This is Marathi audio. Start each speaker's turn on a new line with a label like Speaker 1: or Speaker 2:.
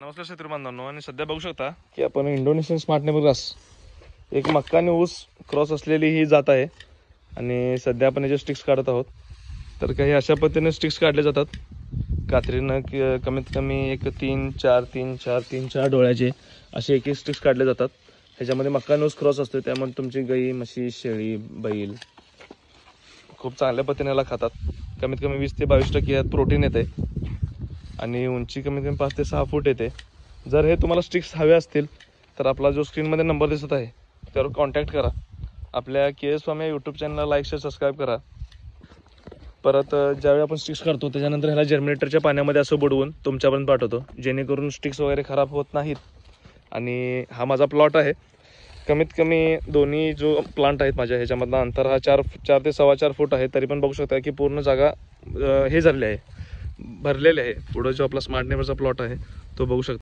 Speaker 1: नमस्कार शेतकरी बांधवांनो, आणि सध्या बघू शकता की आपण इंडोनेशियन स्मार्ट नेबर ग्रास एक मक्का आणि ऊस क्रॉस असलेली ही जात आहे. आणि सध्या आपण याचे स्टिक्स काढत आहोत. तर काही अशा पद्धतीने स्टिक्स काढले जातात कात्रीनं, कमीत कमी एक 3-4 डोळ्याचे असे एक स्टिक्स काढले जातात. ह्याच्यामध्ये मक्का आणि ऊस क्रॉस असतो, त्यामुळे तुमची गाई, म्हशी, शेळी, बैल खूप चांगल्या पद्धतीने याला खातात. कमीत कमी 20 ते 22% यात प्रोटीन येते आणि उंची कमीत कमी 5 ते 6 फूट येते. जर हे तुम्हाला स्टिक्स हवे असतील तर आपला जो स्क्रीनमध्ये नंबर दिसत आहे त्यावर कॉन्टॅक्ट करा. आपल्या KS फार्म या यूट्यूब चॅनलला लाईक, शेअर, सबस्क्राईब करा. परत ज्यावेळी आपण स्टिक्स काढतो त्याच्यानंतर ह्याला जर्मिनेटरच्या पाण्यामध्ये असं बुडवून तुमच्यापर्यंत पाठवतो, जेणेकरून स्टिक्स वगैरे खराब होत नाहीत. आणि हा माझा प्लॉट आहे. कमीत कमी दोन्ही जो प्लांट आहेत माझ्या ह्याच्यामधलं अंतर हा 4 ते 4.25 फूट आहे. तरी पण बघू शकता की पूर्ण जागा हे झालेली आहे, भरलेले आहे. पुढे जो आपला स्मार्ट नेबरचा प्लॉट आहे तो बघू शकता.